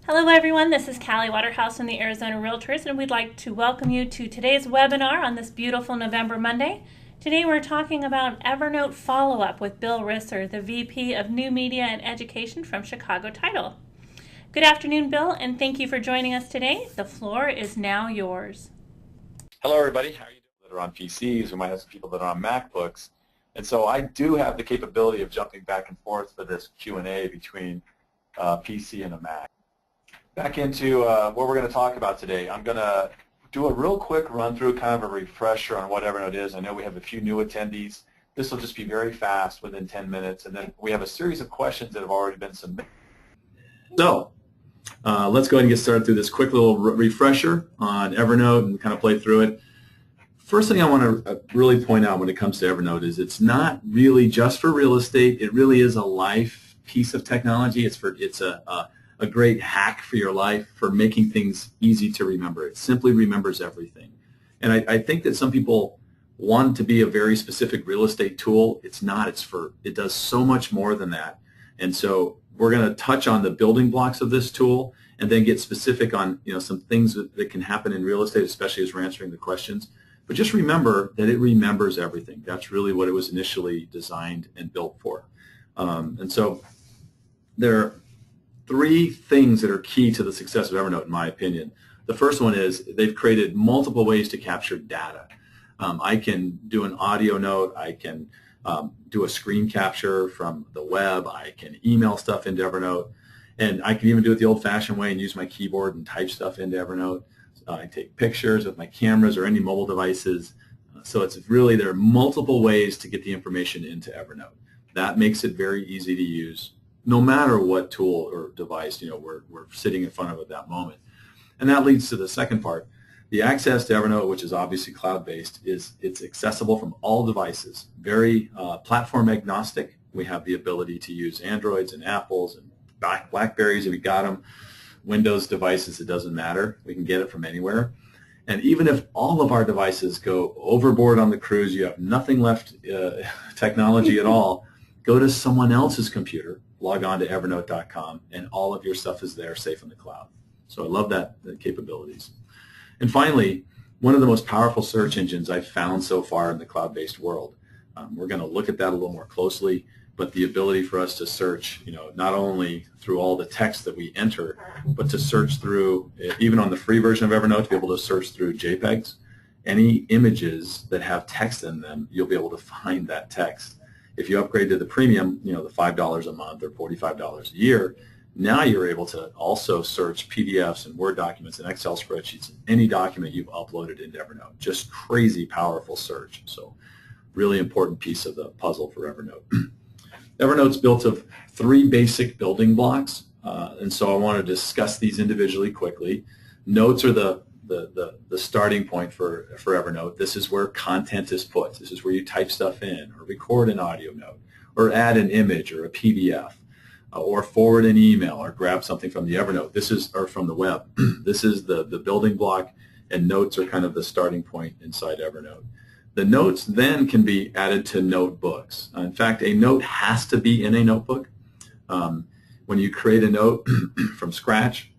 Hello everyone, this is Callie Waterhouse from the Arizona Realtors, and we'd like to welcome you to today's webinar on this beautiful November Monday. Today we're talking about Evernote Follow-Up with Bill Risser, the VP of New Media and Education from Chicago Title. Good afternoon, Bill, and thank you for joining us today. The floor is now yours. Hello everybody, how are you doing? That are on PCs, we might have some people that are on MacBooks. And so I do have the capability of jumping back and forth for this Q&A between PC and a Mac. Back into what we're going to talk about today. I'm going to do a real quick run through, kind of a refresher on what Evernote is. I know we have a few new attendees. This will just be very fast, within 10 minutes, and then we have a series of questions that have already been submitted. So let's go ahead and get started through this quick little refresher on Evernote and kind of play through it. First thing I want to really point out when it comes to Evernote is it's not really just for real estate. It really is a life piece of technology. It's a great hack for your life for making things easy to remember. It simply remembers everything. And I think that some people want it to be a very specific real estate tool. It's not. It does so much more than that. And so we're going to touch on the building blocks of this tool and then get specific on some things that can happen in real estate, especially as we're answering the questions. But just remember that it remembers everything. That's really what it was initially designed and built for. And so there are three things that are key to the success of Evernote, in my opinion. The first one is they've created multiple ways to capture data. I can do an audio note. I can do a screen capture from the web. I can email stuff into Evernote. And I can even do it the old-fashioned way and use my keyboard and type stuff into Evernote. I take pictures with my cameras or any mobile devices. So there are multiple ways to get the information into Evernote. That makes it very easy to use, no matter what tool or device we're sitting in front of at that moment. And that leads to the second part. The access to Evernote, which is obviously cloud-based, it's accessible from all devices, very platform agnostic. We have the ability to use Androids and Apples and Blackberries if we got them, Windows devices, it doesn't matter. We can get it from anywhere. And even if all of our devices go overboard on the cruise, you have nothing left technology at all, go to someone else's computer, log on to evernote.com, and all of your stuff is there safe in the cloud. So I love the capabilities. And finally, one of the most powerful search engines I've found so far in the cloud-based world. We're going to look at that a little more closely, but the ability for us to search, not only through all the text that we enter, but to search through, even on the free version of Evernote, to be able to search through JPEGs. Any images that have text in them, you'll be able to find that text. If you upgrade to the premium, the $5 a month or $45 a year, now you're able to also search PDFs and Word documents and Excel spreadsheets and any document you've uploaded into Evernote. Just crazy powerful search. So really important piece of the puzzle for Evernote. Evernote's built of three basic building blocks, and so I want to discuss these individually quickly. Notes are the starting point for Evernote. This is where content is put. This is where you type stuff in or record an audio note or add an image or a PDF or forward an email or grab something from the Evernote. Or from the web. This is the building block, and notes are kind of the starting point inside Evernote. The notes then can be added to notebooks. In fact, a note has to be in a notebook. When you create a note from scratch,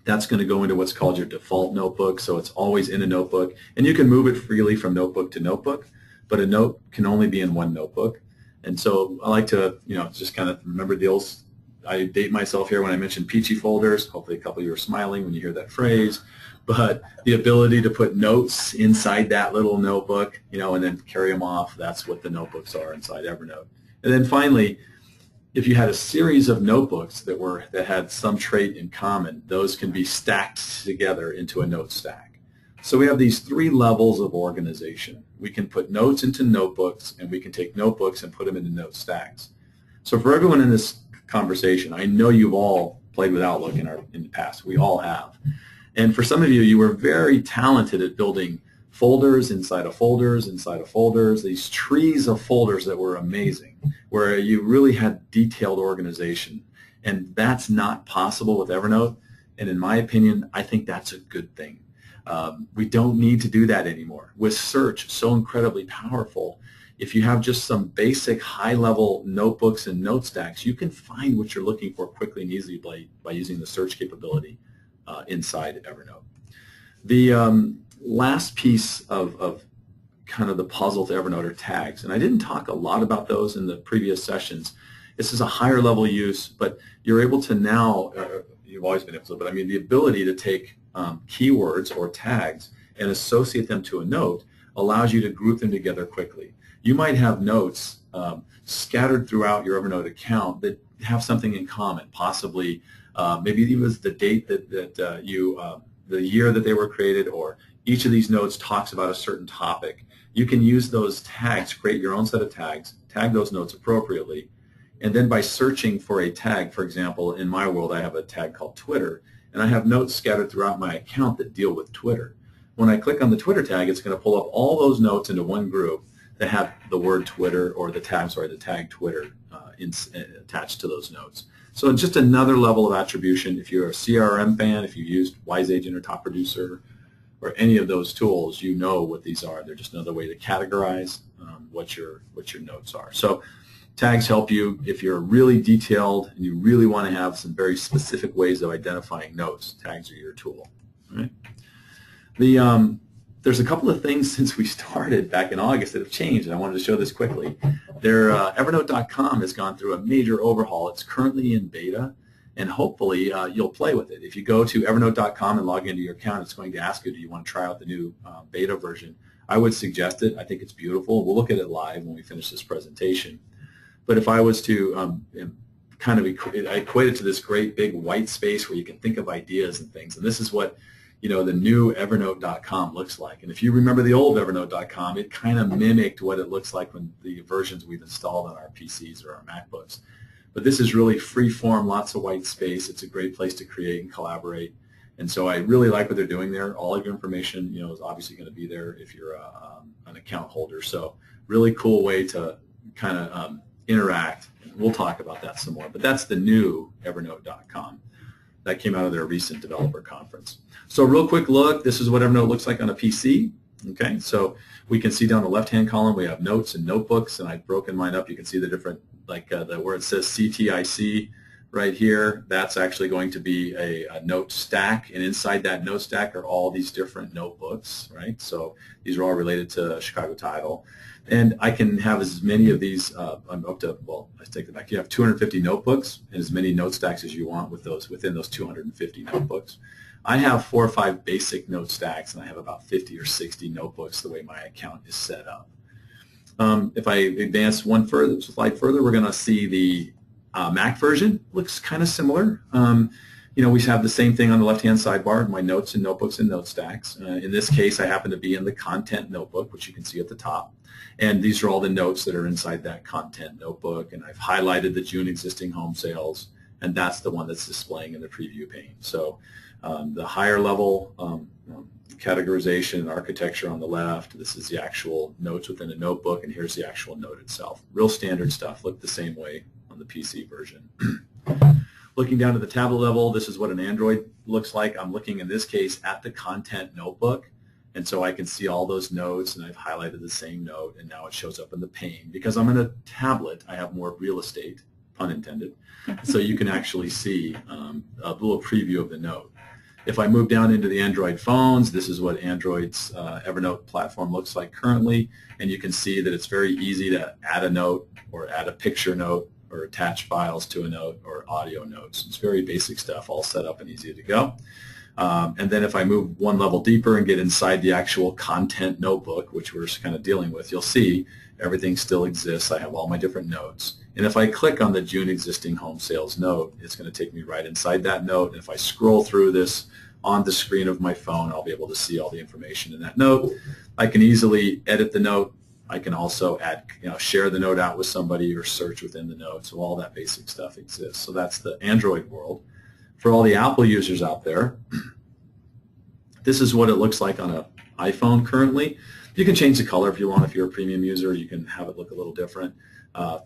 that's going to go into what's called your default notebook, so it's always in a notebook. And you can move it freely from notebook to notebook, but a note can only be in one notebook. And so I like to, just kind of remember the old, I date myself here when I mention peachy folders. Hopefully a couple of you are smiling when you hear that phrase. But the ability to put notes inside that little notebook, and then carry them off, that's what the notebooks are inside Evernote. And then finally, if you had a series of notebooks that had some trait in common, those can be stacked together into a note stack. So we have these three levels of organization. We can put notes into notebooks, and we can take notebooks and put them into note stacks. So for everyone in this conversation, I know you've all played with Outlook in the past. We all have. And for some of you, you were very talented at building folders inside of folders inside of folders, these trees of folders that were amazing, where you really had detailed organization. And that's not possible with Evernote. And in my opinion, I think that's a good thing. We don't need to do that anymore. With search so incredibly powerful, if you have just some basic high-level notebooks and note stacks, you can find what you're looking for quickly and easily by using the search capability inside Evernote. The last piece of kind of the puzzle to Evernote are tags, and I didn't talk a lot about those in the previous sessions. This is a higher level use, but you're able to now, you've always been able to, but I mean the ability to take keywords or tags and associate them to a note allows you to group them together quickly. You might have notes scattered throughout your Evernote account that have something in common, possibly maybe it was the date that the year that they were created, or each of these notes talks about a certain topic. You can use those tags, create your own set of tags, tag those notes appropriately, and then by searching for a tag, for example, in my world I have a tag called Twitter, and I have notes scattered throughout my account that deal with Twitter. When I click on the Twitter tag, it's going to pull up all those notes into one group that have the word Twitter, or the tag Twitter attached to those notes. So it's just another level of attribution. If you're a CRM fan, if you used Wise Agent or Top Producer or any of those tools, you know what these are. They're just another way to categorize what your notes are. So tags help you if you're really detailed and you really want to have some very specific ways of identifying notes. Tags are your tool. All right? There's a couple of things since we started back in August that have changed, and I wanted to show this quickly. Evernote.com has gone through a major overhaul. It's currently in beta, and hopefully you'll play with it. If you go to Evernote.com and log into your account, it's going to ask you, do you want to try out the new beta version? I would suggest it. I think it's beautiful. We'll look at it live when we finish this presentation. But if I was to kind of equate it to this great big white space where you can think of ideas and things, and this is what the new Evernote.com looks like. And if you remember the old Evernote.com, it kind of mimicked what it looks like when the versions we've installed on our PCs or our MacBooks. But this is really free form, lots of white space. It's a great place to create and collaborate. And so I really like what they're doing there. All of your information, is obviously going to be there if you're an account holder. So really cool way to kind of interact. We'll talk about that some more. But that's the new Evernote.com. That came out of their recent developer conference. So real quick look, this is what Evernote looks like on a PC. Okay, so we can see down the left-hand column we have notes and notebooks, and I've broken mine up. You can see the different, like where it says CTIC right here, that's actually going to be a note stack, and inside that note stack are all these different notebooks, right? So these are all related to Chicago Title. And I can have as many of these, I'm up to, well, let's take it back. You have 250 notebooks and as many note stacks as you want within those 250 notebooks. I have 4 or 5 basic note stacks, and I have about 50 or 60 notebooks the way my account is set up. If I advance one slide further, we're going to see the Mac version. Looks kind of similar. We have the same thing on the left-hand sidebar, my notes and notebooks and note stacks. In this case, I happen to be in the content notebook, which you can see at the top. And these are all the notes that are inside that content notebook. And I've highlighted the June existing home sales, and that's the one that's displaying in the preview pane. So the higher level categorization and architecture on the left, this is the actual notes within a notebook, and here's the actual note itself. Real standard stuff, look the same way on the PC version. Looking down to the tablet level, this is what an Android looks like. I'm looking in this case at the content notebook, and so I can see all those notes, and I've highlighted the same note, and now it shows up in the pane. Because I'm in a tablet, I have more real estate, pun intended, so you can actually see a little preview of the note. If I move down into the Android phones, this is what Android's Evernote platform looks like currently, and you can see that it's very easy to add a note or add a picture note or attach files to a note or audio notes. It's very basic stuff, all set up and easy to go. And then if I move one level deeper and get inside the actual content notebook, which we're kind of dealing with, you'll see everything still exists. I have all my different notes. And if I click on the June existing home sales note, it's going to take me right inside that note. And if I scroll through this on the screen of my phone, I'll be able to see all the information in that note. I can easily edit the note. I can also add, share the note out with somebody or search within the note. So all that basic stuff exists. So that's the Android world. For all the Apple users out there, this is what it looks like on an iPhone currently. You can change the color if you want. If you're a premium user, you can have it look a little different.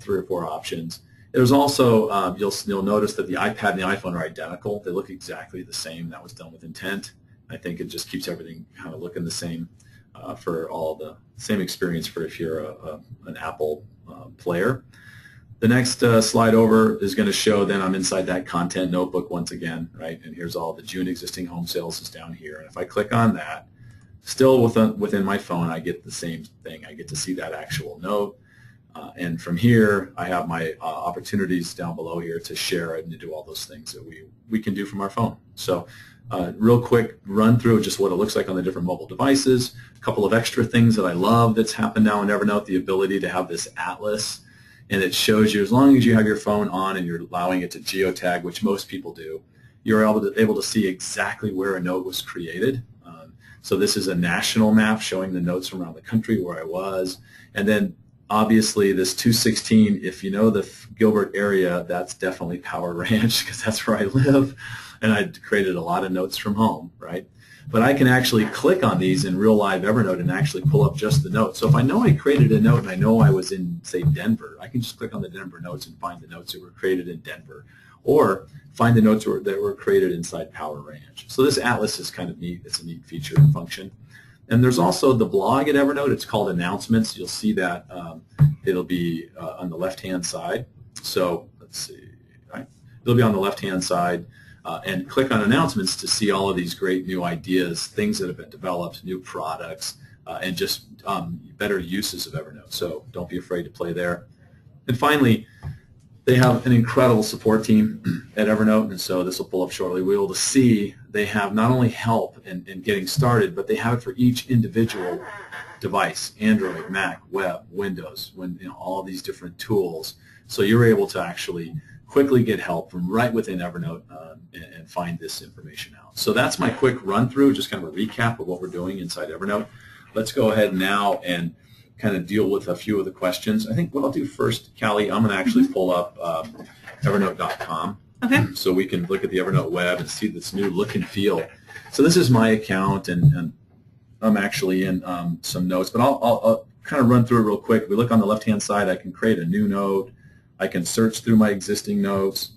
3 or 4 options. There's also, you'll notice that the iPad and the iPhone are identical. They look exactly the same. That was done with intent. I think it just keeps everything kind of looking the same. for all the same experience for if you're an Apple player. The next slide over is going to show then I'm inside that content notebook once again, right? And here's all the June existing home sales is down here. And if I click on that, still within my phone, I get the same thing. I get to see that actual note. And from here, I have my opportunities down below here to share it and to do all those things that we can do from our phone. So real quick run through just what it looks like on the different mobile devices. A couple of extra things that I love that's happened now in Evernote, the ability to have this atlas. And it shows you, as long as you have your phone on and you're allowing it to geotag, which most people do, you're able to see exactly where a note was created. So this is a national map showing the notes from around the country where I was. And then obviously this 216, if you know the Gilbert area, that's definitely Power Ranch because that's where I live. And I created a lot of notes from home, right? But I can actually click on these in real live Evernote and actually pull up just the notes. So if I know I created a note and I know I was in, say, Denver, I can just click on the Denver notes and find the notes that were created in Denver. Or find the notes that were created inside Power Ranch. So this atlas is kind of neat. It's a neat feature and function. And there's also the blog at Evernote. It's called Announcements. You'll see that it'll be on the left-hand side. So let's see. Right? It'll be on the left-hand side. And click on Announcements to see all of these great new ideas, things that have been developed, new products, and just better uses of Evernote. So don't be afraid to play there. And finally, they have an incredible support team at Evernote, and so this will pull up shortly. We'll be able to see they have not only help in getting started, but they have it for each individual device, Android, Mac, web, Windows, all these different tools. So you're able to actually quickly get help from right within Evernote and find this information out. So that's my quick run through, just kind of a recap of what we're doing inside Evernote. Let's go ahead now and kind of deal with a few of the questions. I think what I'll do first, Callie, I'm going to actually pull up Evernote.com. Okay. So we can look at the Evernote web and see this new look and feel. So this is my account, and I'm actually in some notes, but I'll kind of run through it real quick. If we look on the left-hand side, I can create a new note. I can search through my existing notes.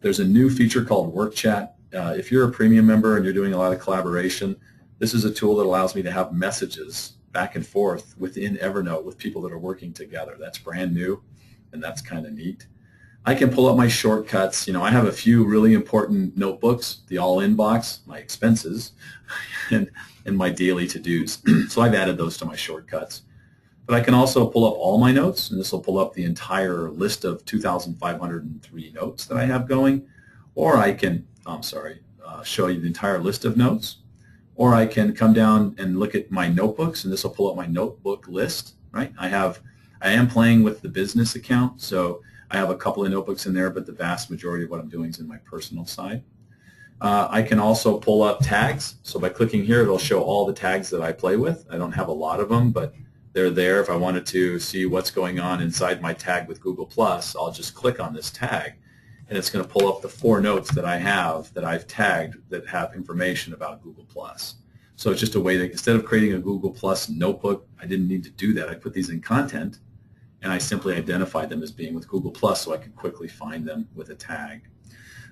There's a new feature called Work Chat. If you're a premium member and you're doing a lot of collaboration, this is a tool that allows me to have messages back and forth within Evernote with people that are working together. That's brand new, and that's kind of neat. I can pull up my shortcuts. I have a few really important notebooks, the all-in box, my expenses, and my daily to-dos. So I've added those to my shortcuts. But I can also pull up all my notes, and this will pull up the entire list of 2,503 notes that I have going. Or I can, show you the entire list of notes. Or I can come down and look at my notebooks, and this will pull up my notebook list, right? I am playing with the business account, so I have a couple of notebooks in there, but the vast majority of what I'm doing is in my personal side. I can also pull up tags. So by clicking here, it'll show all the tags that I play with. I don't have a lot of them, but they're there. If I wanted to see what's going on inside my tag with Google+, I'll just click on this tag, and it's going to pull up the 4 notes that I have that I've tagged that have information about Google+. So it's just a way that instead of creating a Google+ notebook, I didn't need to do that. I put these in content, and I simply identified them as being with Google+, so I could quickly find them with a tag.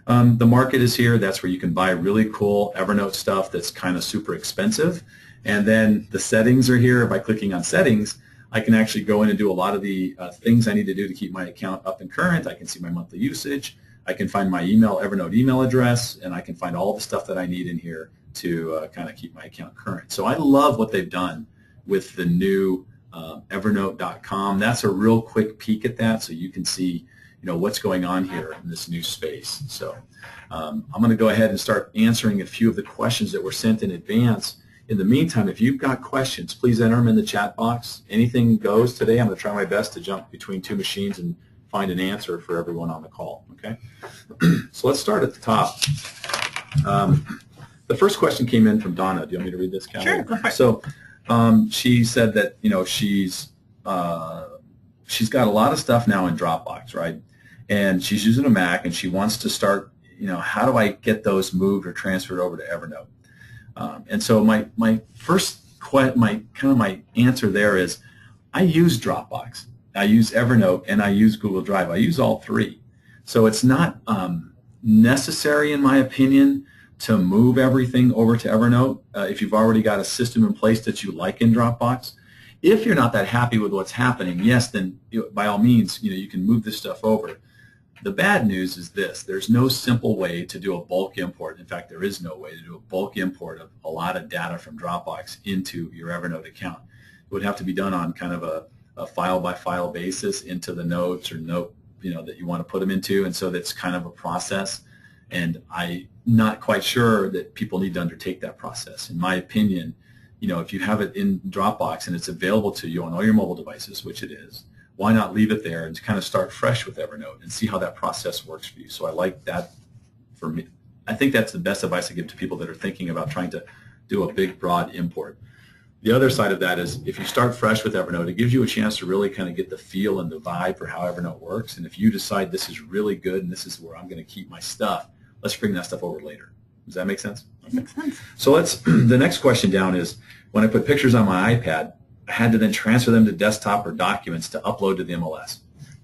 The market is here. That's where you can buy really cool Evernote stuff that's kind of super expensive. And then the settings are here. By clicking on settings, I can actually go in and do a lot of the things I need to do to keep my account up and current. I can see my monthly usage. I can find my Evernote email address, and I can find all the stuff that I need in here to kind of keep my account current. So I love what they've done with the new Evernote.com. That's a real quick peek at that, so you can see what's going on here in this new space. So I'm going to go ahead and start answering a few of the questions that were sent in advance. In the meantime, if you've got questions, please enter them in the chat box. Anything goes today. I'm going to try my best to jump between 2 machines and find an answer for everyone on the call. Okay, so let's start at the top. The first question came in from Donna. Do you want me to read this, Callie? Sure, go for it. So she said that she's got a lot of stuff now in Dropbox, right? And she's using a Mac, and she wants to start. How do I get those moved or transferred over to Evernote? And so my answer there is, I use Dropbox, I use Evernote, and I use Google Drive. I use all 3. So it's not necessary in my opinion, to move everything over to Evernote if you've already got a system in place that you like in Dropbox. If you're not that happy with what's happening, yes, then by all means, you can move this stuff over. The bad news is this: there's no simple way to do a bulk import. In fact, there is no way to do a bulk import of a lot of data from Dropbox into your Evernote account. It would have to be done on kind of a file-by-file basis into the notes or note that you want to put them into, and so that's kind of a process. And I'm not quite sure that people need to undertake that process. In my opinion, if you have it in Dropbox and it's available to you on all your mobile devices, which it is, why not leave it there and kind of start fresh with Evernote and see how that process works for you? So I like that for me. I think that's the best advice I give to people that are thinking about trying to do a big, broad import. The other side of that is if you start fresh with Evernote, it gives you a chance to really kind of get the feel and the vibe for how Evernote works. And if you decide this is really good and this is where I'm going to keep my stuff, let's bring that stuff over later. Does that make sense? Okay. Makes sense. So the next question down is, when I put pictures on my iPad, I had to then transfer them to desktop or documents to upload to the MLS.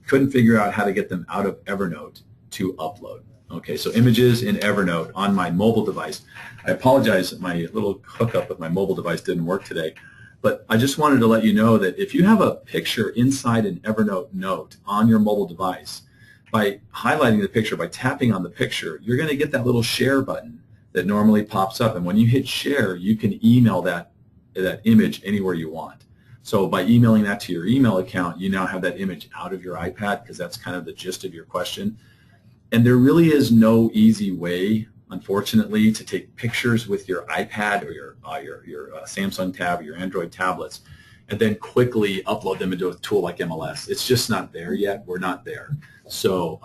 Couldn't figure out how to get them out of Evernote to upload. Okay, so images in Evernote on my mobile device. I apologize that my little hookup with my mobile device didn't work today, but I just wanted to let you know that if you have a picture inside an Evernote note on your mobile device, by highlighting the picture, by tapping on the picture, you're going to get that little share button that normally pops up. And when you hit share, you can email that image anywhere you want. So by emailing that to your email account, you now have that image out of your iPad, because that's kind of the gist of your question. And there really is no easy way, unfortunately, to take pictures with your iPad or your Samsung tab or your Android tablets and then quickly upload them into a tool like MLS. It's just not there yet. We're not there. So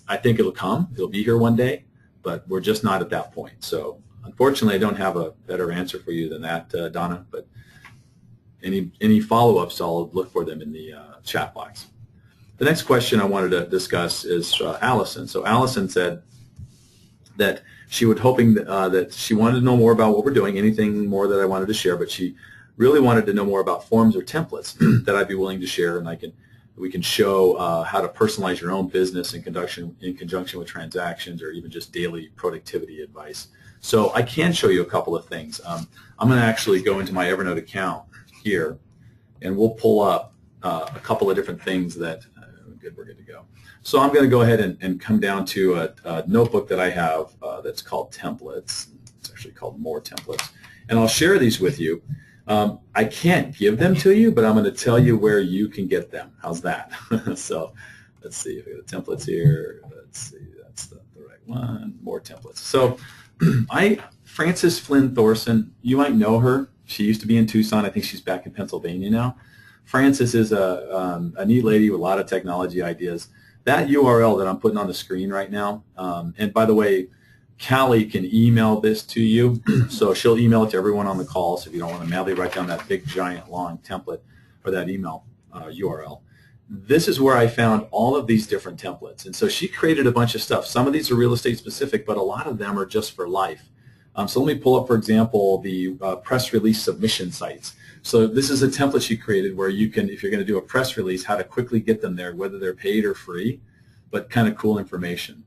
I think it'll come. It'll be here one day, but we're just not at that point. So unfortunately, I don't have a better answer for you than that, Donna, but any follow-ups, I'll look for them in the chat box. The next question I wanted to discuss is Allison. So Allison said that she was hoping that she wanted to know more about what we're doing, anything more that I wanted to share, but she really wanted to know more about forms or templates that I'd be willing to share, and we can show how to personalize your own business in conjunction with transactions or even just daily productivity advice. So I can show you a couple of things. I'm going to actually go into my Evernote account here, and we'll pull up a couple of different things that we're good to go. So I'm going to go ahead and come down to a notebook that I have that's called Templates. It's actually called More Templates. And I'll share these with you. I can't give them to you, but I'm going to tell you where you can get them. How's that? So let's see if we got the templates here. Let's see, that's the right one. More templates. So Frances Flynn Thorson, you might know her. She used to be in Tucson. I think she's back in Pennsylvania now. Frances is a neat lady with a lot of technology ideas. That URL that I'm putting on the screen right now, and by the way, Callie can email this to you, so she'll email it to everyone on the call, so if you don't want to manually write down that big, giant, long template or that email URL. This is where I found all of these different templates, and so she created a bunch of stuff. Some of these are real estate specific, but a lot of them are just for life. So let me pull up, for example, the press release submission sites. So this is a template she created where you can, if you're going to do a press release, how to quickly get them there, whether they're paid or free, but kind of cool information.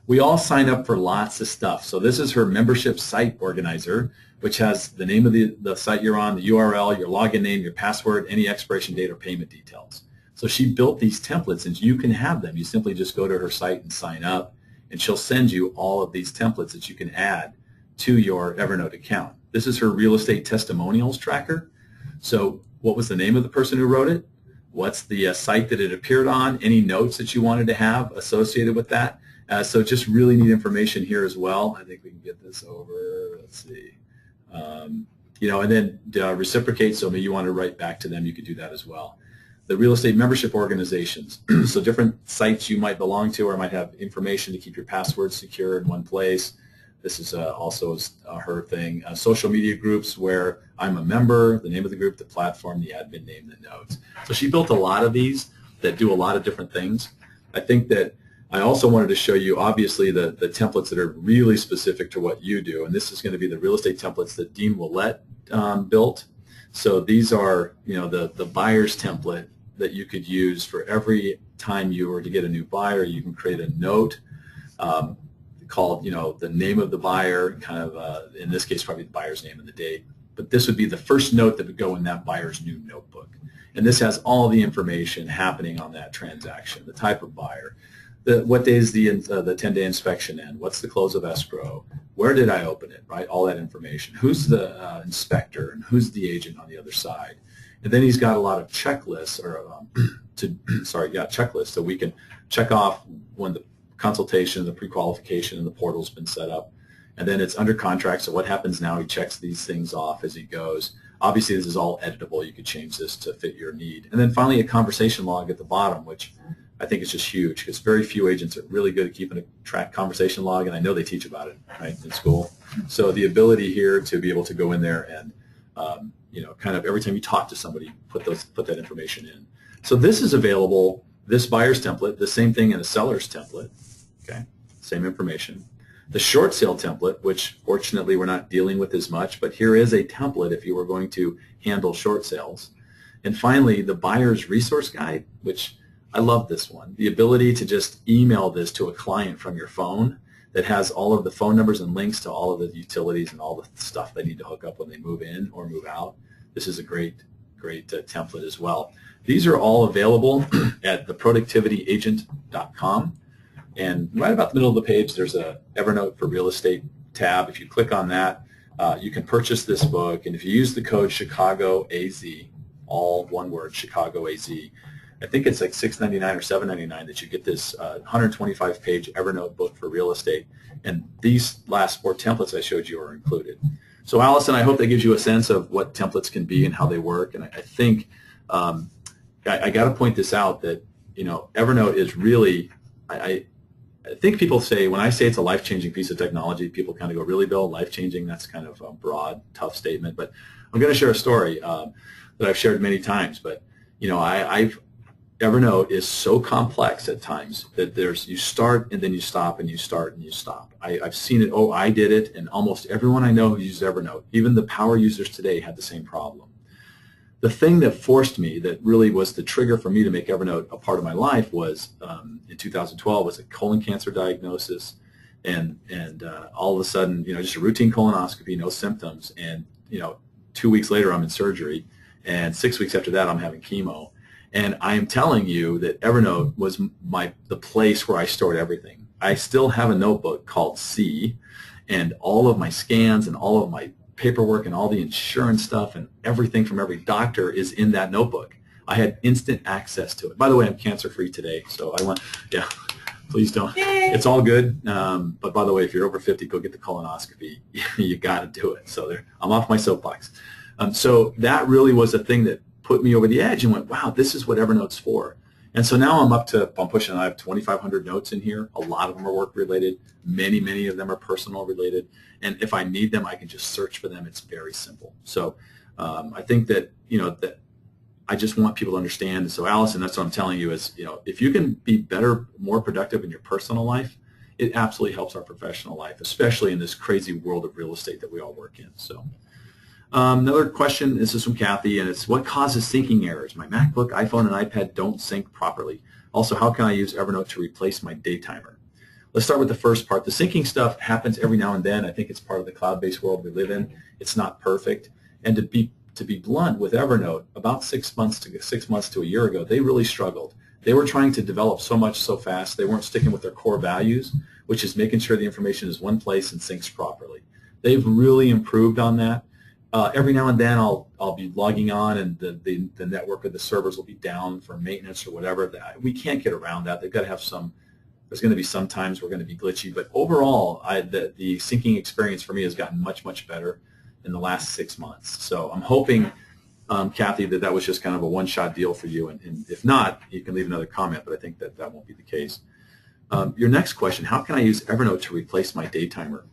We all sign up for lots of stuff. So this is her membership site organizer, which has the name of the site you're on, the URL, your login name, your password, any expiration date or payment details. So she built these templates, and you can have them. You simply just go to her site and sign up, and she'll send you all of these templates that you can add to your Evernote account. This is her real estate testimonials tracker. So what was the name of the person who wrote it? What's the site that it appeared on? Any notes that you wanted to have associated with that? So just really neat information here as well. I think we can get this over. Let's see. And then reciprocate. So maybe you want to write back to them. You could do that as well. The real estate membership organizations. So different sites you might belong to or might have information to keep your passwords secure in one place. This is also her thing. Social media groups where I'm a member, the name of the group, the platform, the admin name, the notes. So she built a lot of these that do a lot of different things. I think that I also wanted to show you, obviously, the templates that are really specific to what you do. And this is going to be the real estate templates that Dean Willett built. So these are, the buyer's template that you could use for every time you were to get a new buyer. You can create a note called, the name of the buyer, kind of, in this case, probably the buyer's name and the date. But this would be the first note that would go in that buyer's new notebook. And this has all the information happening on that transaction, the type of buyer, what day is the 10-day inspection end, what's the close of escrow, where did I open it, right? All that information. Who's the inspector and who's the agent on the other side? And then he's got a lot of checklists, or checklists, so we can check off when the consultation, the pre-qualification, and the portal's been set up. And then it's under contract, so what happens now? He checks these things off as he goes. Obviously, this is all editable. You could change this to fit your need. And then finally, a conversation log at the bottom, which I think is just huge, because very few agents are really good at keeping a track conversation log, and I know they teach about it, right, in school. So the ability here to be able to go in there and, kind of every time you talk to somebody, put that information in. So this is available, this buyer's template, the same thing in a seller's template, okay, same information. The short sale template, which fortunately we're not dealing with as much, but here is a template if you were going to handle short sales. And finally, the buyer's resource guide, which I love this one. The ability to just email this to a client from your phone that has all of the phone numbers and links to all of the utilities and all the stuff they need to hook up when they move in or move out. This is a great template as well. These are all available at theproductivityagent.com. And right about the middle of the page, there's a Evernote for Real Estate tab. If you click on that, you can purchase this book. And if you use the code ChicagoAZ, all one word, ChicagoAZ, I think it's like $6.99 or $7.99 that you get this 125-page Evernote book for real estate. And these last 4 templates I showed you are included. So Allison, I hope that gives you a sense of what templates can be and how they work. And I think I got to point this out that Evernote is really, I think people say, when I say it's a life-changing piece of technology, people kind of go, really, Bill, life-changing? That's kind of a broad, tough statement. But I'm going to share a story that I've shared many times. But Evernote is so complex at times that you start and then you stop and you start and you stop. I've seen it. Oh, I did it, and almost everyone I know who uses Evernote, even the power users today, had the same problem. The thing that forced me, that really was the trigger for me to make Evernote a part of my life, was in 2012 was a colon cancer diagnosis, and all of a sudden, just a routine colonoscopy, no symptoms, and 2 weeks later I'm in surgery, and 6 weeks after that I'm having chemo. And I am telling you that Evernote was the place where I stored everything. I still have a notebook called C, and all of my scans and all of my paperwork and all the insurance stuff and everything from every doctor is in that notebook. I had instant access to it. By the way, I'm cancer-free today, so please don't. Yay. It's all good. But by the way, if you're over 50, go get the colonoscopy. You got to do it. So I'm off my soapbox. So that really was a thing that put me over the edge and went, wow, this is what Evernote's for. And so now I have 2,500 notes in here. A lot of them are work-related. Many of them are personal-related. And if I need them, I can just search for them. It's very simple. So I think that, that I just want people to understand. So Allison, that's what I'm telling you is, if you can be better, more productive in your personal life, it absolutely helps our professional life, especially in this crazy world of real estate that we all work in. So. Another question, this is from Kathy, and it's, what causes syncing errors? My MacBook, iPhone, and iPad don't sync properly. Also, how can I use Evernote to replace my day timer? Let's start with the first part. The syncing stuff happens every now and then. I think it's part of the cloud-based world we live in. It's not perfect. And to be blunt with Evernote, about 6 months to a year ago, they really struggled. They were trying to develop so much so fast, they weren't sticking with their core values, which is making sure the information is one place and syncs properly. They've really improved on that. Every now and then I'll be logging on and the network or the servers will be down for maintenance or whatever. We can't get around that. They've got to have there's going to be some times we're going to be glitchy. But overall, the syncing experience for me has gotten much, much better in the last 6 months. So I'm hoping, Kathy, that was just kind of a one-shot deal for you. And if not, you can leave another comment, but I think that won't be the case. Your next question, how can I use Evernote to replace my day timer?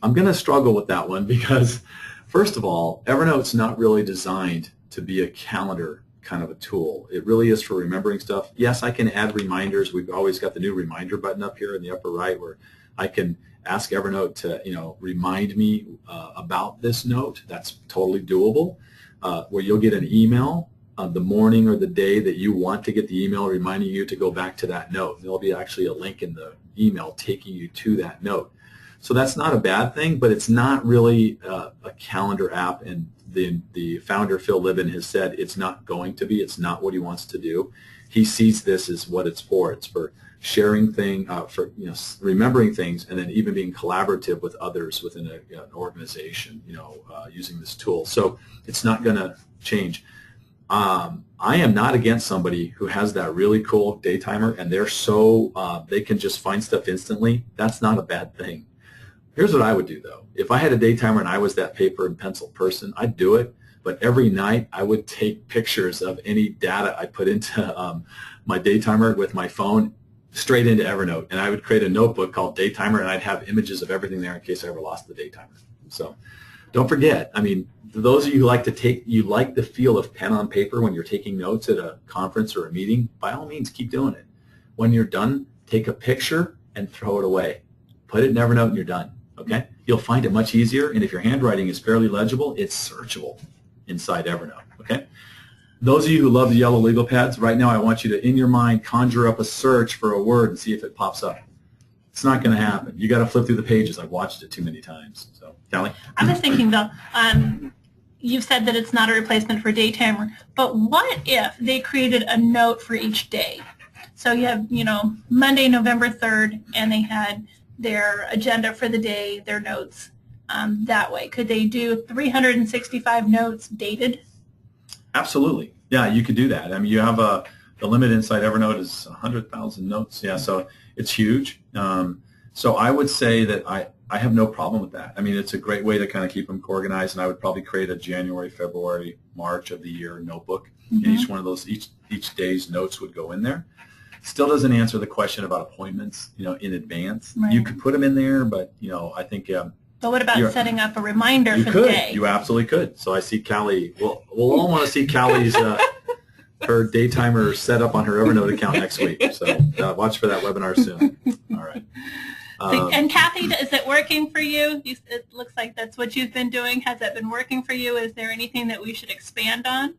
I'm going to struggle with that one because, first of all, Evernote's not really designed to be a calendar kind of a tool. It really is for remembering stuff. Yes, I can add reminders. We've always got the new reminder button up here in the upper right where I can ask Evernote to, remind me about this note. That's totally doable. Where you'll get an email the morning or the day that you want to get the email reminding you to go back to that note. There'll be actually a link in the email taking you to that note. So that's not a bad thing, but it's not really a calendar app, and the founder, Phil Libin, has said it's not going to be. It's not what he wants to do. He sees this as what it's for. It's for sharing for remembering things, and then even being collaborative with others within an organization, using this tool. So it's not going to change. I am not against somebody who has that really cool day timer, and they can just find stuff instantly. That's not a bad thing. Here's what I would do, though. If I had a day timer and I was that paper and pencil person, I'd do it. But every night I would take pictures of any data I put into my day timer with my phone straight into Evernote. And I would create a notebook called Day Timer, and I'd have images of everything there in case I ever lost the day timer. So don't forget, I mean, those of you who you like the feel of pen on paper when you're taking notes at a conference or a meeting, by all means, keep doing it. When you're done, take a picture and throw it away. Put it in Evernote and you're done. Okay? You'll find it much easier, and if your handwriting is fairly legible, it's searchable inside Evernote. Okay? Those of you who love the yellow legal pads, right now I want you to, in your mind, conjure up a search for a word and see if it pops up. It's not going to happen. You got to flip through the pages. I've watched it too many times. So, Callie? I was thinking, Bill, you've said that it's not a replacement for day timer, but what if they created a note for each day? So you have, Monday, November 3rd, and they had their agenda for the day, their notes that way. Could they do 365 notes dated? Absolutely. Yeah, you could do that. I mean, you have the limit inside Evernote is 100,000 notes. Yeah, so it's huge. So I would say that I have no problem with that. I mean, it's a great way to kind of keep them organized, and I would probably create a January, February, March of the year notebook. And each one of those, each day's notes would go in there. Still doesn't answer the question about appointments, in advance. Right. You could put them in there, but, I think... but what about setting up a reminder for the day? You absolutely could. So I see Callie. We'll all want to see Callie's her day timer set up on her Evernote account next week. So watch for that webinar soon. All right. And Kathy, is it working for you? It looks like that's what you've been doing. Has that been working for you? Is there anything that we should expand on?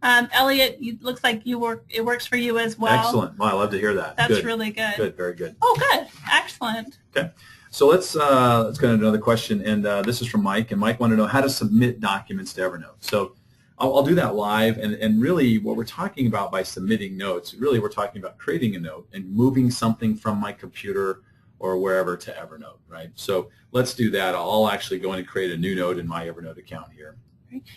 Elliot, it looks like it works for you as well. Excellent. Well, I love to hear that. That's really good. Good, very good. Oh, good. Excellent. Okay. So let's go to another question, and this is from Mike, and Mike wanted to know how to submit documents to Evernote. So I'll do that live, and really what we're talking about by submitting notes, really we're talking about creating a note and moving something from my computer or wherever to Evernote, right? So let's do that. I'll actually go in and create a new note in my Evernote account here.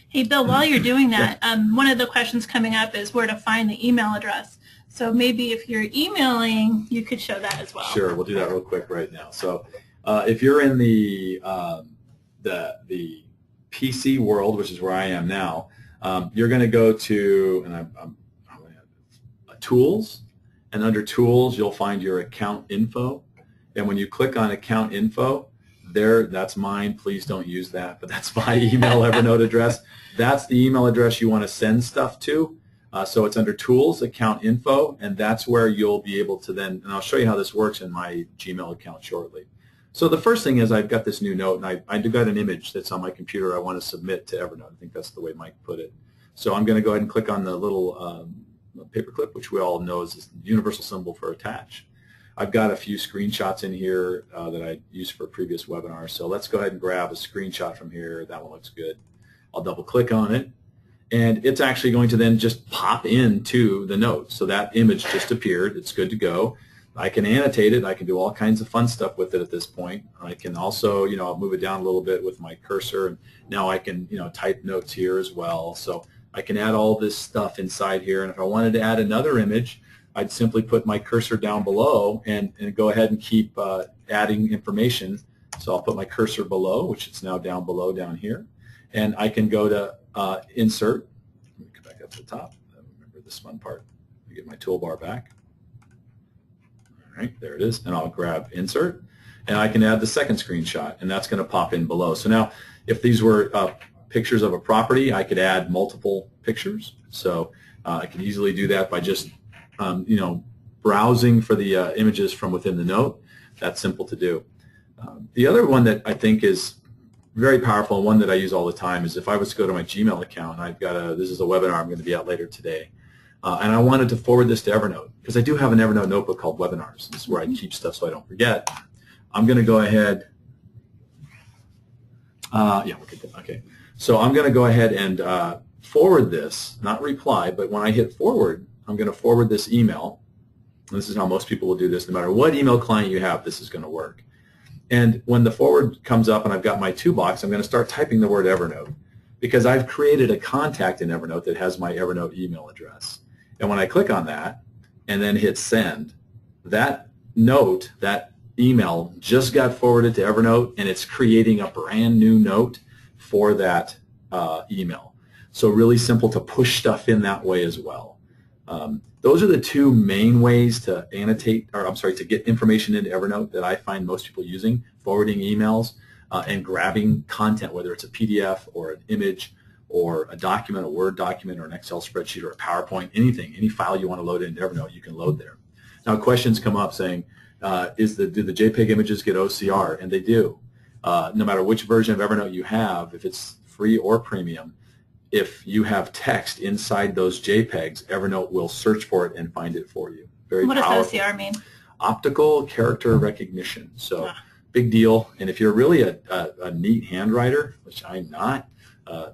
Hey, Bill, while you're doing that, one of the questions coming up is where to find the email address. So maybe if you're emailing, you could show that as well. Sure, we'll do that real quick right now. So if you're in the PC world, which is where I am now, you're going to go to Tools, and under Tools, you'll find your account info. And when you click on account info, that's mine. Please don't use that, but that's my email Evernote address. That's the email address you want to send stuff to. So it's under Tools, Account Info, and that's where you'll be able to then, and I'll show you how this works in my Gmail account shortly. So the first thing is I've got this new note, and I do got an image that's on my computer I want to submit to Evernote. I think that's the way Mike put it. So I'm going to go ahead and click on the little paperclip, which we all know is the universal symbol for attach. I've got a few screenshots in here that I used for previous webinars. So let's go ahead and grab a screenshot from here. That one looks good. I'll double click on it, and it's actually going to then just pop into the note. So that image just appeared. It's good to go. I can annotate it. I can do all kinds of fun stuff with it at this point. I can also, I'll move it down a little bit with my cursor, and now I can, type notes here as well. So I can add all this stuff inside here, and if I wanted to add another image, I'd simply put my cursor down below and go ahead and keep adding information. So I'll put my cursor below, which is now down below down here, and I can go to Insert. Let me go back up to the top. I remember this fun part. Let me get my toolbar back. All right, there it is, and I'll grab Insert, and I can add the second screenshot, and that's going to pop in below. So now, if these were pictures of a property, I could add multiple pictures. So I can easily do that by just browsing for the images from within the note. That's simple to do. The other one that I think is very powerful, and one that I use all the time is if I was to go to my Gmail account, and I've got this is a webinar I'm going to be at later today, and I wanted to forward this to Evernote, because I do have an Evernote notebook called Webinars. This is where I keep stuff so I don't forget. I'm going to go ahead, yeah, okay. So I'm going to go ahead and forward this, not reply, but when I hit forward, I'm going to forward this email. This is how most people will do this. No matter what email client you have, this is going to work. And when the forward comes up and I've got my to box, I'm going to start typing the word Evernote, because I've created a contact in Evernote that has my Evernote email address. And when I click on that and then hit send, that note, that email just got forwarded to Evernote, and it's creating a brand new note for that email. So really simple to push stuff in that way as well. Those are the two main ways to annotate, or I'm sorry, to get information into Evernote that I find most people using: forwarding emails and grabbing content, whether it's a PDF or an image or a document, a Word document or an Excel spreadsheet or a PowerPoint, anything, any file you want to load into Evernote, you can load there. Now questions come up saying, do the JPEG images get OCR? And they do. No matter which version of Evernote you have, if it's free or premium, if you have text inside those JPEGs, Evernote will search for it and find it for you. Very powerful. What does OCR mean? Optical character recognition. So big deal. And if you're really a neat handwriter, which I'm not,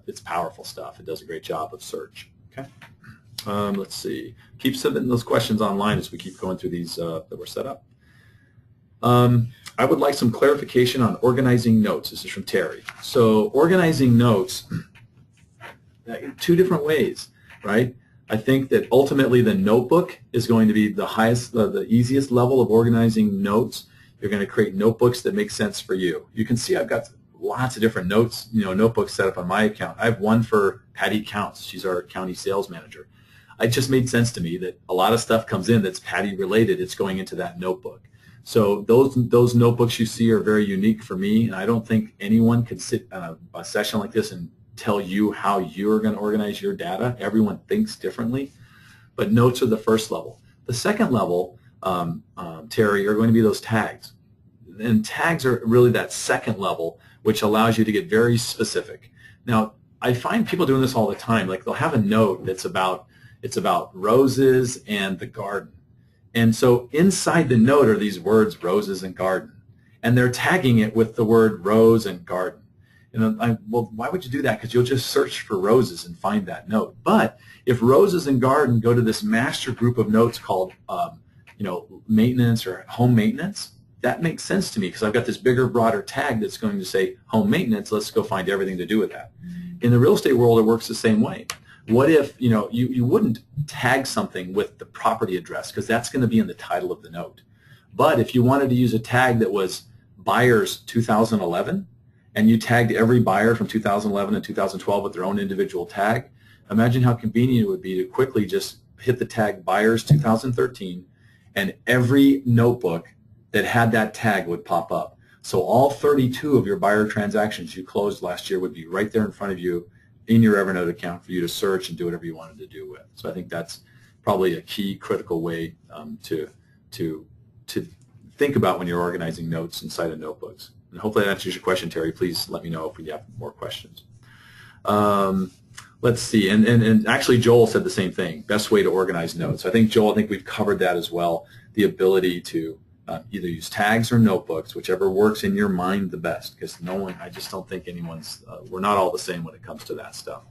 it's powerful stuff. It does a great job of search. Okay. Let's see. Keep submitting those questions online as we keep going through these that were set up. I would like some clarification on organizing notes. This is from Terry. So organizing notes, two different ways, right? I think that ultimately the notebook is going to be the highest, the easiest level of organizing notes. You're going to create notebooks that make sense for you. You can see I've got lots of different notes, notebooks set up on my account. I have one for Patty Counts. She's our county sales manager. It just made sense to me that a lot of stuff comes in that's Patty related. It's going into that notebook. So those notebooks you see are very unique for me, and I don't think anyone could sit on a session like this and tell you how you're going to organize your data. Everyone thinks differently, but notes are the first level. The second level, Terry, are going to be those tags. And tags are really that second level, which allows you to get very specific. Now, I find people doing this all the time. Like they'll have a note that's about roses and the garden. And so inside the note are these words, roses and garden. And they're tagging it with the word rose and garden. Well, why would you do that? Because you'll just search for roses and find that note. But if roses and garden go to this master group of notes called, maintenance or home maintenance, that makes sense to me because I've got this bigger, broader tag that's going to say home maintenance. Let's go find everything to do with that. In the real estate world, it works the same way. What if, you wouldn't tag something with the property address because that's going to be in the title of the note. But if you wanted to use a tag that was buyers 2011, and you tagged every buyer from 2011 and 2012 with their own individual tag, imagine how convenient it would be to quickly just hit the tag buyers 2013, and every notebook that had that tag would pop up. So all 32 of your buyer transactions you closed last year would be right there in front of you in your Evernote account for you to search and do whatever you wanted to do with. So I think that's probably a key critical way to think about when you're organizing notes inside of notebooks. And hopefully that answers your question, Terry. Please let me know if we have more questions. Let's see. And actually, Joel said the same thing. Best way to organize notes. I think, Joel, we've covered that as well. The ability to either use tags or notebooks, whichever works in your mind the best. Because I just don't think we're not all the same when it comes to that stuff.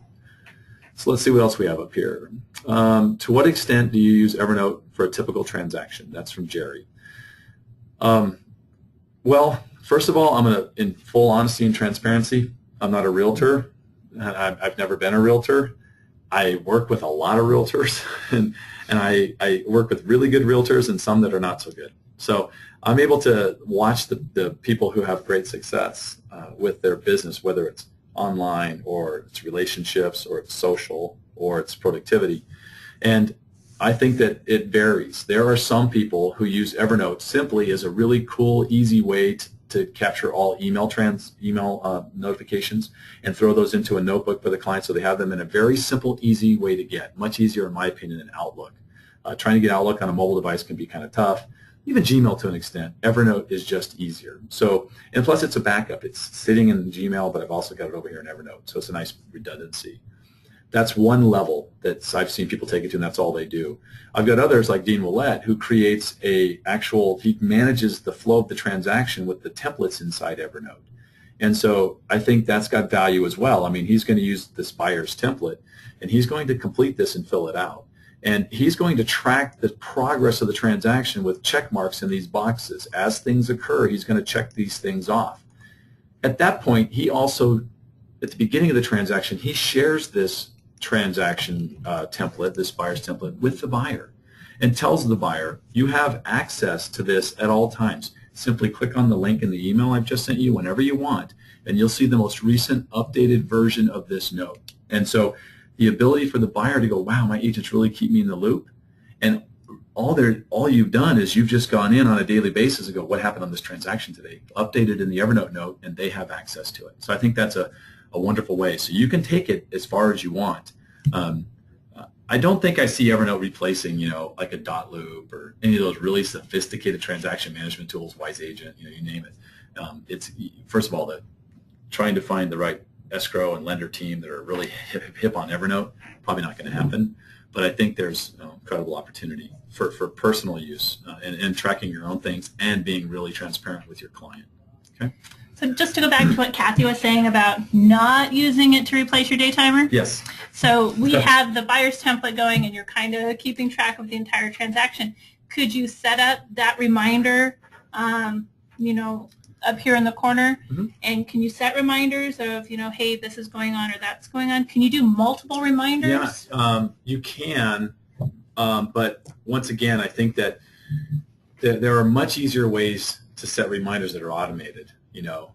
So let's see what else we have up here. To what extent do you use Evernote for a typical transaction? That's from Jerry. Well, first of all, I'm going to, in full honesty and transparency, I'm not a realtor. I've never been a realtor. I work with a lot of realtors, and I work with really good realtors and some that are not so good. So I'm able to watch the people who have great success with their business, whether it's online or it's relationships or it's social or it's productivity. And I think that it varies. There are some people who use Evernote simply as a really cool, easy way to capture all email notifications and throw those into a notebook for the client so they have them in a very simple, easy way to get. Much easier, in my opinion, than Outlook. Trying to get Outlook on a mobile device can be kind of tough. even Gmail to an extent. Evernote is just easier. So, and plus it's a backup. It's sitting in Gmail, but I've also got it over here in Evernote. So it's a nice redundancy. That's one level that I've seen people take it to, and that's all they do. I've got others like Dean Willett, who creates he manages the flow of the transaction with the templates inside Evernote. And so I think that's got value as well. I mean, he's going to use this buyer's template, and he's going to complete this and fill it out. And he's going to track the progress of the transaction with check marks in these boxes. As things occur, he's going to check these things off. At that point, he also, at the beginning of the transaction, he shares this transaction template, this buyer's template, with the buyer and tells the buyer, you have access to this at all times. Simply click on the link in the email I've just sent you whenever you want, and you'll see the most recent updated version of this note. And so the ability for the buyer to go, wow, my agents really keep me in the loop, and all you've done is you've just gone in on a daily basis and go, what happened on this transaction today? Updated in the Evernote note, and they have access to it. So I think that's a wonderful way. So you can take it as far as you want. I don't think I see Evernote replacing, like a dot loop or any of those really sophisticated transaction management tools, Wise Agent, you name it. It's, first of all, trying to find the right escrow and lender team that are really hip on Evernote, probably not going to happen. But I think there's incredible opportunity for personal use and tracking your own things and being really transparent with your client. Okay. So just to go back to what Kathy was saying about not using it to replace your day timer. Yes. So we have the buyer's template going, and you're kind of keeping track of the entire transaction. Could you set up that reminder, up here in the corner? Mm-hmm. And can you set reminders of, hey, this is going on or that's going on? Can you do multiple reminders? Yeah, you can. But once again, I think that there are much easier ways to set reminders that are automated.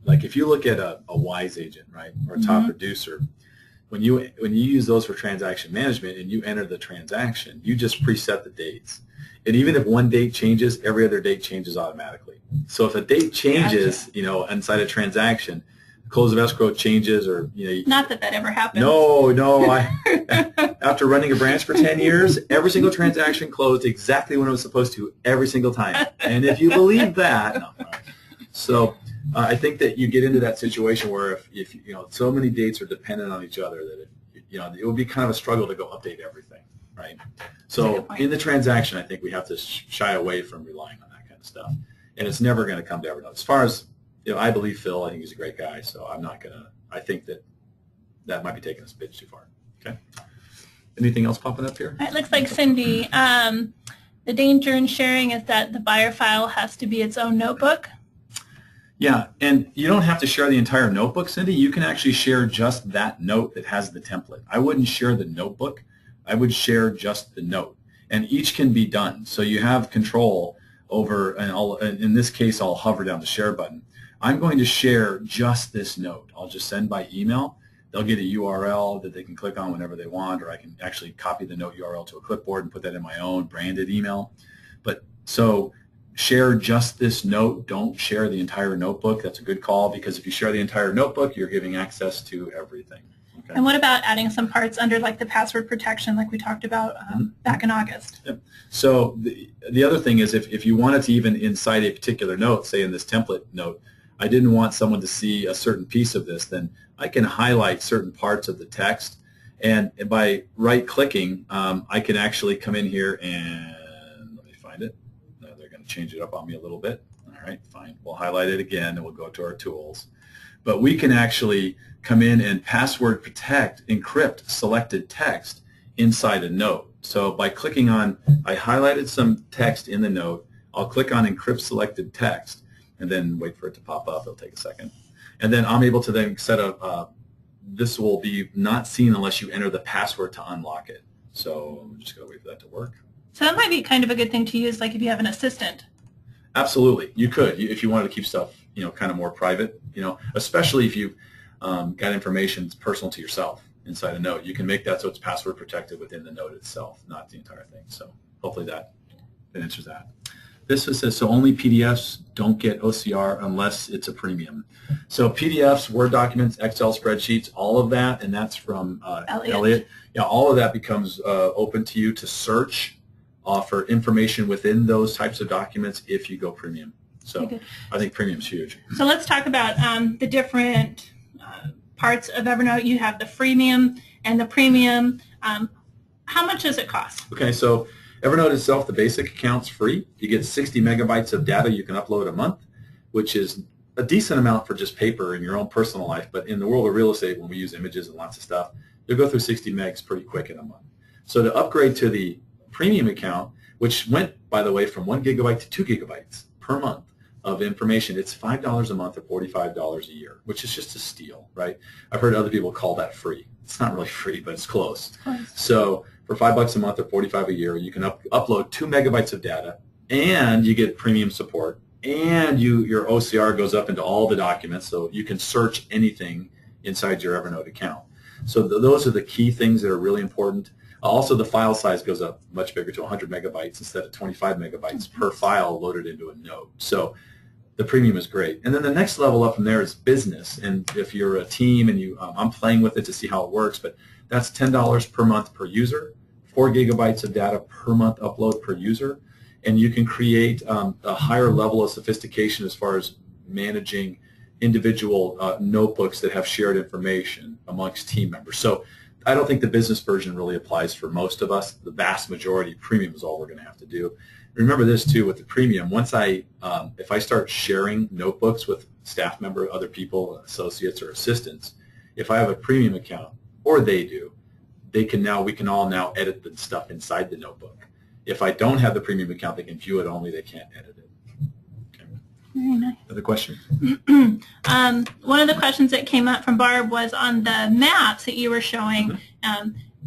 Like if you look at a Wise Agent, right, or a top producer, when you use those for transaction management and you enter the transaction, you just preset the dates. And even if one date changes, every other date changes automatically. So if a date changes, inside a transaction, close of escrow changes, or not that ever happens. No. After running a branch for 10 years, every single transaction closed exactly when it was supposed to every single time. And if you believe that, no. So I think that you get into that situation where if so many dates are dependent on each other that it would be kind of a struggle to go update everything, right? So in the transaction, I think we have to shy away from relying on that kind of stuff, and it's never going to come to Evernote. As far as I believe Phil. I think he's a great guy, so I'm not gonna. I think that might be taking us a bit too far. Okay. Anything else popping up here? It looks like Cindy. The danger in sharing is that the buyer file has to be its own notebook. Yeah, and you don't have to share the entire notebook, Cindy. You can actually share just that note that has the template. I wouldn't share the notebook. I would share just the note, and each can be done. So you have control over, and in this case, I'll hover down the share button. I'm going to share just this note. I'll just send by email. They'll get a URL that they can click on whenever they want, or I can actually copy the note URL to a clipboard and put that in my own branded email. But so share just this note. Don't share the entire notebook. That's a good call, because if you share the entire notebook, you're giving access to everything. Okay? And what about adding some parts under like the password protection like we talked about back in August? Yep. So the other thing is if you wanted to even inside a particular note, say in this template note, I didn't want someone to see a certain piece of this, then I can highlight certain parts of the text, and by right-clicking, I can actually come in here and let me find it. They're going to change it up on me a little bit. All right, fine. We'll highlight it again, and we'll go to our tools. But we can actually come in and password protect, encrypt selected text inside a note. So by clicking on, I highlighted some text in the note. I'll click on encrypt selected text, and then wait for it to pop up. It'll take a second. And then I'm able to then set up, this will be not seen unless you enter the password to unlock it. So I'm just going to wait for that to work. So that might be kind of a good thing to use, like if you have an assistant. Absolutely. You could, if you wanted to keep stuff, kind of more private, especially if you've got information that's personal to yourself inside a note. You can make that so it's password protected within the note itself, not the entire thing. So hopefully that answers that. This says, so only PDFs, don't get OCR unless it's a premium. So PDFs, Word documents, Excel spreadsheets, all of that, and that's from Elliot. Yeah, all of that becomes open to you to search offer information within those types of documents if you go premium. So Okay. I think premium's huge. So let's talk about the different parts of Evernote. You have the freemium and the premium. How much does it cost? Okay, so Evernote itself, the basic account's free. You get 60 megabytes of data you can upload a month, which is a decent amount for just paper in your own personal life. But in the world of real estate, when we use images and lots of stuff, you'll go through 60 megs pretty quick in a month. So to upgrade to the premium account, which went, by the way, from 1 gigabyte to 2 gigabytes per month of information, it's $5 a month or $45 a year, which is just a steal, right? I've heard other people call that free. It's not really free, but it's close. So for $5 a month or $45 a year, you can upload 2 megabytes of data, and you get premium support, and your OCR goes up into all the documents, so you can search anything inside your Evernote account. So those are the key things that are really important. Also, the file size goes up much bigger to 100 megabytes instead of 25 megabytes per file loaded into a note. So the premium is great. And then the next level up from there is business. And if you're a team and I'm playing with it to see how it works, but that's $10 per month per user, 4 gigabytes of data per month upload per user. And you can create a higher level of sophistication as far as managing individual notebooks that have shared information amongst team members. So I don't think the business version really applies for most of us. The vast majority, premium is all we're going to have to do. Remember this too with the premium. Once if I start sharing notebooks with staff members, other people, associates or assistants, if I have a premium account, or they do, we can all now edit the stuff inside the notebook. If I don't have the premium account, they can view it only, they can't edit it. Okay. Very nice. Other question? One of the questions that came up from Barb was on the maps that you were showing.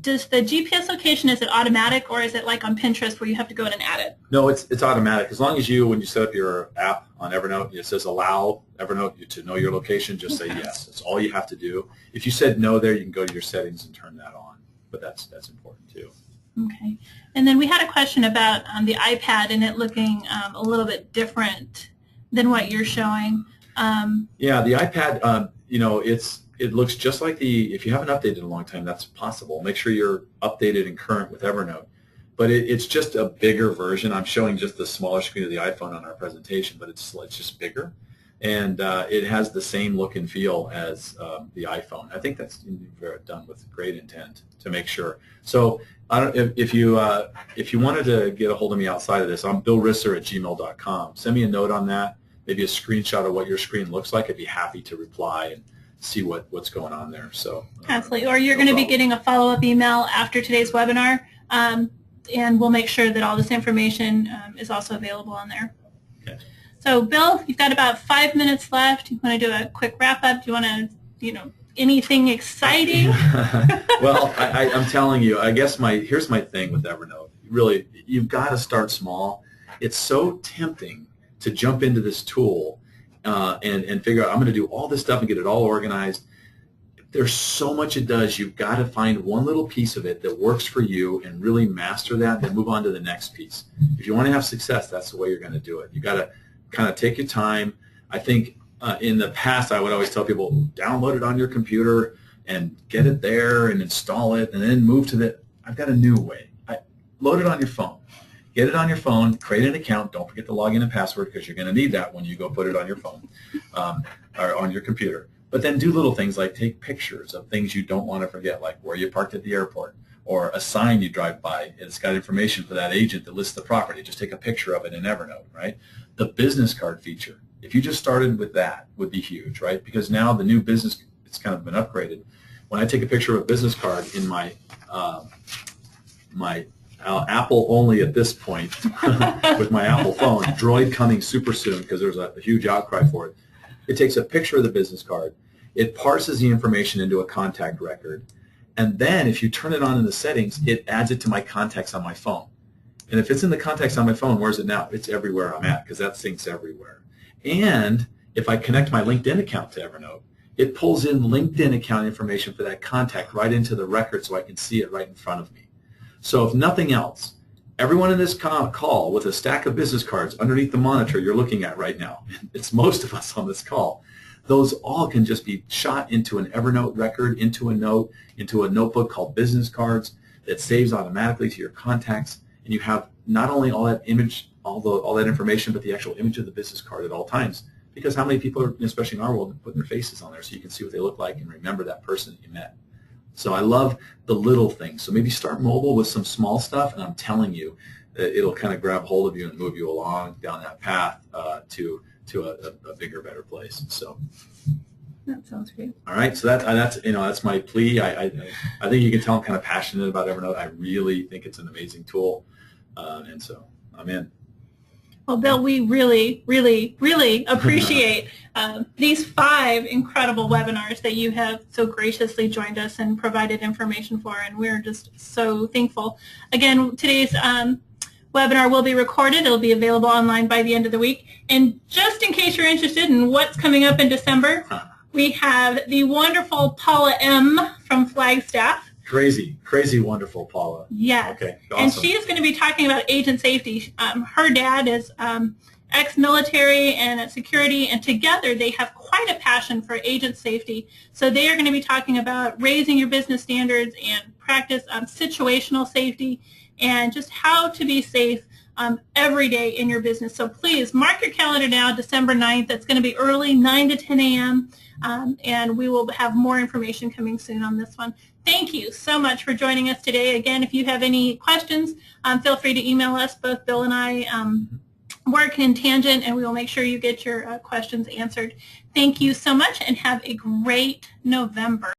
Does the GPS location, is it automatic, or is it like on Pinterest where you have to go in and add it? No, it's automatic. As long as when you set up your app on Evernote, it says allow Evernote to know your location, just say yes. That's all you have to do. If you said no there, you can go to your settings and turn that on. But that's important too. Okay. And then we had a question about the iPad and it looking a little bit different than what you're showing. Yeah, the iPad, it looks just like if you haven't updated in a long time, that's possible. Make sure you're updated and current with Evernote. But it's just a bigger version. I'm showing just the smaller screen of the iPhone on our presentation, but it's just bigger. And it has the same look and feel as the iPhone. I think that's done with great intent to make sure. So if you wanted to get a hold of me outside of this, I'm billrisser@gmail.com. Send me a note on that, maybe a screenshot of what your screen looks like. I'd be happy to reply and see what's going on there. So absolutely. Or you're going to be getting a follow-up email after today's webinar, and we'll make sure that all this information is also available on there. Okay. So, Bill, you've got about 5 minutes left. You want to do a quick wrap-up? Do you want to, anything exciting? Well, I'm telling you, I guess here's my thing with Evernote. Really, you've got to start small. It's so tempting to jump into this tool and figure out, I'm going to do all this stuff and get it all organized. There's so much it does. You've got to find one little piece of it that works for you and really master that, then move on to the next piece. If you want to have success, that's the way you're going to do it. You've got to kind of take your time. I think in the past, I would always tell people, download it on your computer and get it there and install it and then move to I've got a new way. Load it on your phone. Get it on your phone, create an account. Don't forget to log in and password because you're going to need that when you go put it on your phone or on your computer. But then do little things like take pictures of things you don't want to forget, like where you parked at the airport or a sign you drive by. And it's got information for that agent that lists the property. Just take a picture of it in Evernote, right? The business card feature, if you just started with that, would be huge, right? Because now the new business, it's kind of been upgraded. When I take a picture of a business card in my Apple only at this point with my Apple phone, Droid coming super soon because there's a huge outcry for it. It takes a picture of the business card. It parses the information into a contact record. And then if you turn it on in the settings, it adds it to my contacts on my phone. And if it's in the contacts on my phone, where's it now? It's everywhere I'm at because that syncs everywhere. And if I connect my LinkedIn account to Evernote, it pulls in LinkedIn account information for that contact right into the record so I can see it right in front of me. So if nothing else, everyone in this call with a stack of business cards underneath the monitor you're looking at right now, it's most of us on this call, those all can just be shot into an Evernote record, into a notebook called business cards that saves automatically to your contacts, and you have not only all that image, all that information, but the actual image of the business card at all times. Because how many people, are, especially in our world, putting their faces on there so you can see what they look like and remember that person that you met. So I love the little things. So maybe start mobile with some small stuff, and I'm telling you, it'll kind of grab hold of you and move you along down that path to a bigger, better place. So. That sounds great. All right, so that's my plea. I think you can tell I'm kind of passionate about Evernote. I really think it's an amazing tool, and so I'm in. Well, Bill, we really, really, really appreciate these 5 incredible webinars that you have so graciously joined us and provided information for, and we're just so thankful. Again, today's webinar will be recorded. It'll be available online by the end of the week. And just in case you're interested in what's coming up in December, we have the wonderful Paula M. from Flagstaff. Crazy, wonderful Paula. Yes. Okay, awesome. And she is going to be talking about agent safety. Her dad is ex-military and at security, and together they have quite a passion for agent safety. So they are going to be talking about raising your business standards and practice situational safety and just how to be safe every day in your business. So please mark your calendar now, December 9th. It's going to be early, 9 to 10 a.m., and we will have more information coming soon on this one. Thank you so much for joining us today. Again, if you have any questions, feel free to email us. Both Bill and I work in tangent, and we will make sure you get your questions answered. Thank you so much, and have a great November.